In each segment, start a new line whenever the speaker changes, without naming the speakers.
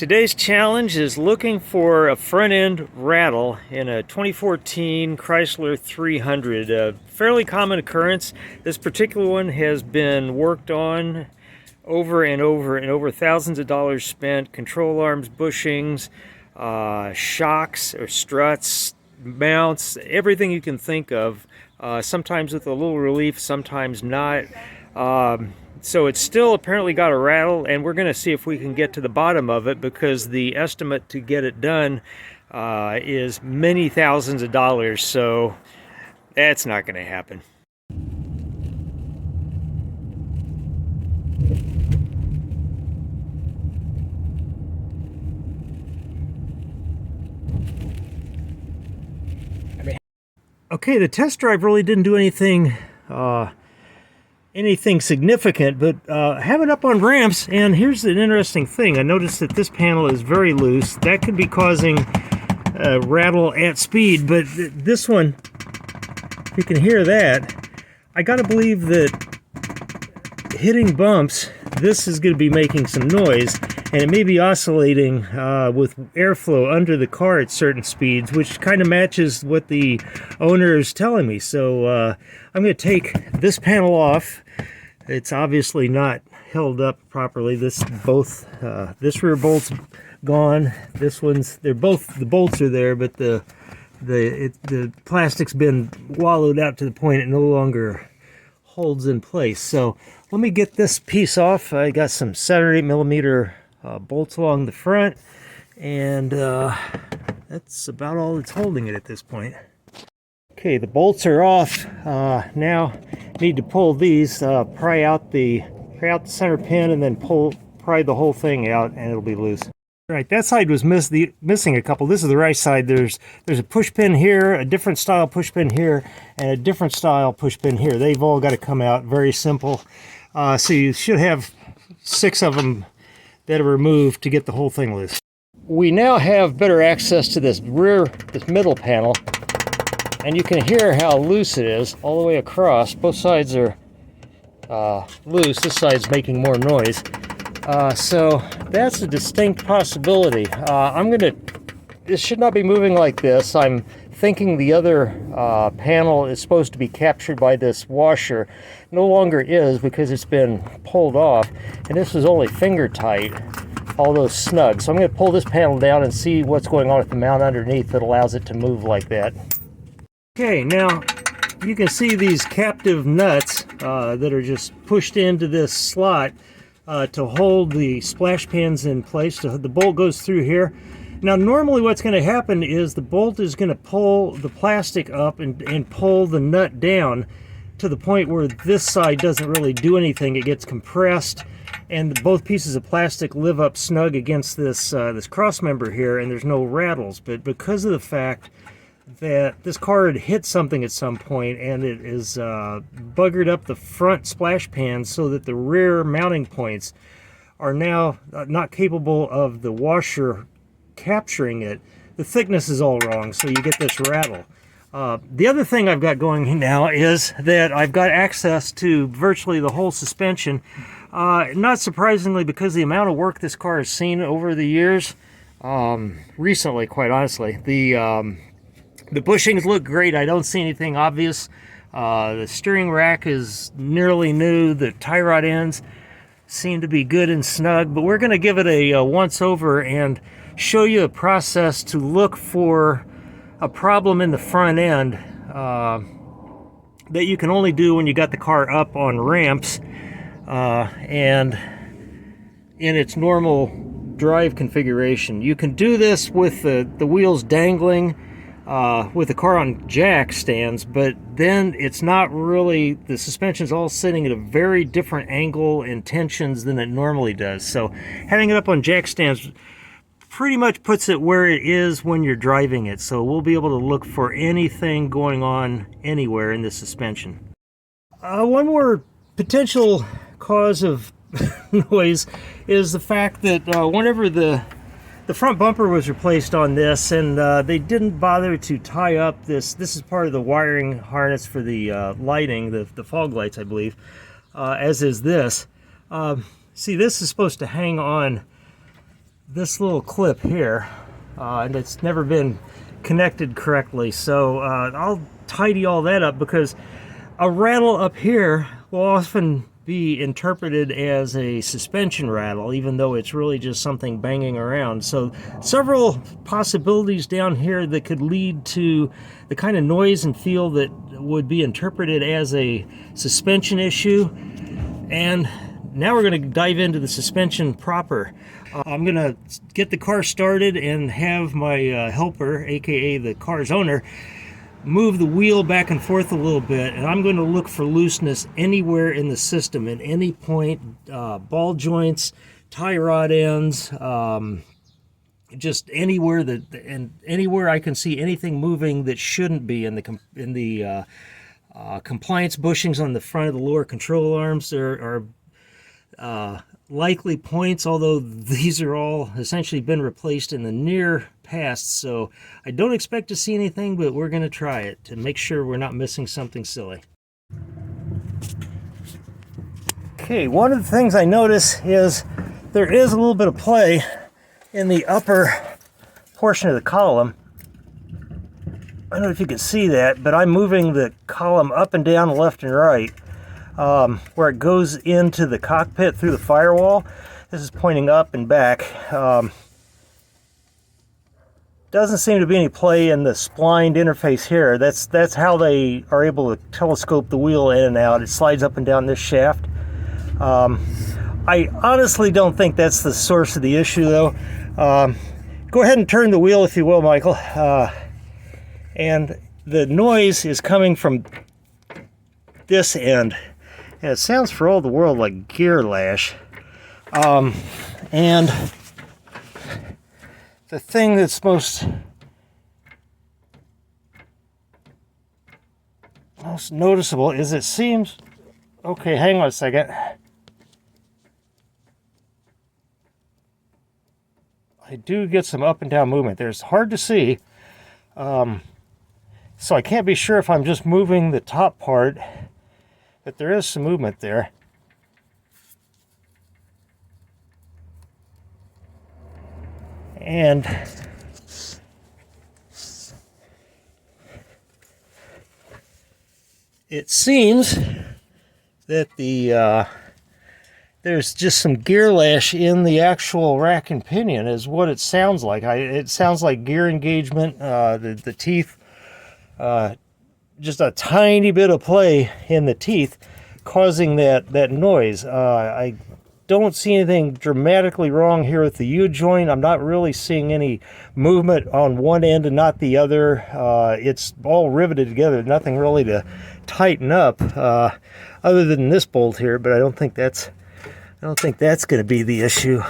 Today's challenge is looking for a front end rattle in a 2014 Chrysler 300. A fairly common occurrence. This particular one has been worked on over and over, thousands of dollars spent. Control arms, bushings, shocks or struts, mounts, everything you can think of. Sometimes with a little relief, sometimes not. So it's still apparently got a rattle, and we're going to see if we can get to the bottom of it, because the estimate to get it done is many thousands of dollars, so that's not going to happen. Okay, the test drive really didn't do anything significant, but have it up on ramps, and here's an interesting thing. I noticed that this panel is very loose. That could be causing a rattle at speed, but this one, you can hear that. I gotta believe that hitting bumps, this is going to be making some noise, and it may be oscillating with airflow under the car at certain speeds, which kind of matches what the owner is telling me. So I'm going to take this panel off. It's obviously not held up properly. This rear bolt's gone. This one's, the bolts are there, but the plastic's been wallowed out to the point it no longer holds in place. So let me get this piece off. I got some 7 or 8 millimeter bolts along the front, and that's about all that's holding it at this point. Okay, the bolts are off. Now need to pull these, pry out the center pin, and then pry the whole thing out, and it'll be loose. All right, that side was missing a couple. This is the right side. There's a push pin here, a different style push pin here, and a different style push pin here. They've all got to come out. Very simple. So you should have 6 of them that are removed to get the whole thing loose. We now have better access to this middle panel, and you can hear how loose it is all the way across. Both sides are loose. This side's making more noise. So that's a distinct possibility. This should not be moving like this. I'm thinking the other panel is supposed to be captured by this washer. No longer is, because it's been pulled off, and this was only finger tight, all those snug. So I'm going to pull this panel down and see what's going on with the mount underneath that allows it to move like that. Okay, now you can see these captive nuts that are just pushed into this slot to hold the splash pans in place. So the bolt goes through here. Now normally what's going to happen is the bolt is going to pull the plastic up and pull the nut down to the point where this side doesn't really do anything. It gets compressed, and both pieces of plastic live up snug against this cross member here, and there's no rattles. But because of the fact that this car had hit something at some point, and it is buggered up the front splash pan so that the rear mounting points are now not capable of the washer capturing it, the thickness is all wrong, so you get this rattle. The other thing I've got going now is that I've got access to virtually the whole suspension. Not surprisingly, because the amount of work this car has seen over the years, recently, quite honestly, the bushings look great. I don't see anything obvious. The steering rack is nearly new. The tie rod ends seem to be good and snug, but we're going to give it a once over and show you a process to look for a problem in the front end that you can only do when you got the car up on ramps and in its normal drive configuration. You can do this with the wheels dangling with the car on jack stands, but then it's not really, the suspension's all sitting at a very different angle and tensions than it normally does. So having it up on jack stands pretty much puts it where it is when you're driving it. So we'll be able to look for anything going on anywhere in the suspension. One more potential cause of noise is the fact that whenever the front bumper was replaced on this, and they didn't bother to tie up this is part of the wiring harness for the lighting, the fog lights, I believe, as is this. See, this is supposed to hang on this little clip here, and it's never been connected correctly. So I'll tidy all that up, because a rattle up here will often be interpreted as a suspension rattle, even though it's really just something banging around. So several possibilities down here that could lead to the kind of noise and feel that would be interpreted as a suspension issue. And now we're going to dive into the suspension proper. I'm going to get the car started and have my helper, aka the car's owner, move the wheel back and forth a little bit, and I'm going to look for looseness anywhere in the system, at any point, ball joints, tie rod ends, just anywhere and anywhere I can see anything moving that shouldn't be in the compliance bushings on the front of the lower control arms. There are likely points, although these are all essentially been replaced in the near past, so I don't expect to see anything, but we're going to try it to make sure we're not missing something silly. Okay, one of the things I notice is there is a little bit of play in the upper portion of the column. I don't know if you can see that, but I'm moving the column up and down, left and right, where it goes into the cockpit through the firewall. This is pointing up and back. Doesn't seem to be any play in the splined interface here. That's how they are able to telescope the wheel in and out. It slides up and down this shaft. I honestly don't think that's the source of the issue, though. Go ahead and turn the wheel, if you will, Michael. And the noise is coming from this end. And it sounds for all the world like gear lash. And the thing that's most noticeable is it seems... Okay, hang on a second. I do get some up and down movement. There's hard to see. So I can't be sure if I'm just moving the top part, but there is some movement there. And it seems that there's just some gear lash in the actual rack and pinion is what it sounds like. It sounds like gear engagement, the teeth, just a tiny bit of play in the teeth causing that noise. I don't see anything dramatically wrong here with the U-joint. I'm not really seeing any movement on one end and not the other. It's all riveted together, nothing really to tighten up other than this bolt here, but I don't think that's going to be the issue.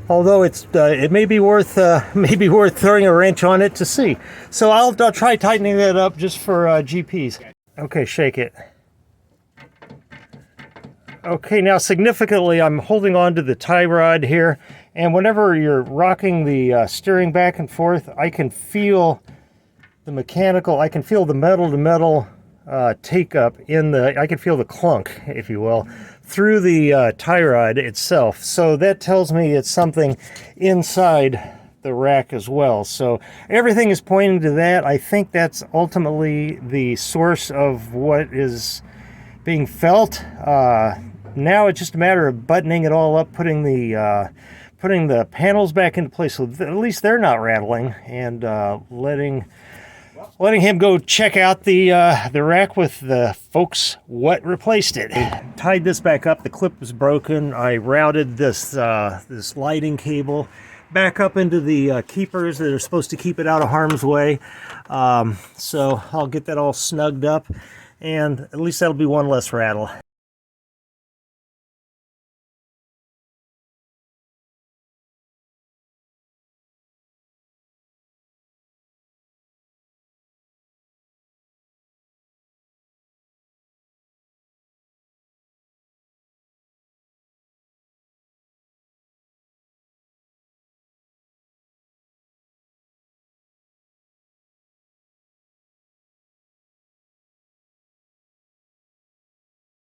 Although it may be worth throwing a wrench on it to see. So I'll try tightening that up just for GPs. Okay, shake it. Okay, now significantly, I'm holding on to the tie rod here, and whenever you're rocking the steering back and forth, I can feel the metal-to-metal take up I can feel the clunk, if you will, through the tie rod itself. So that tells me it's something inside the rack as well. So everything is pointing to that. I think that's ultimately the source of what is being felt. Now it's just a matter of buttoning it all up, putting the panels back into place so at least they're not rattling, and letting him go check out the rack with the folks what replaced it. Tied this back up. The clip was broken. I routed this lighting cable back up into the keepers that are supposed to keep it out of harm's way. So I'll get that all snugged up, and at least that'll be one less rattle.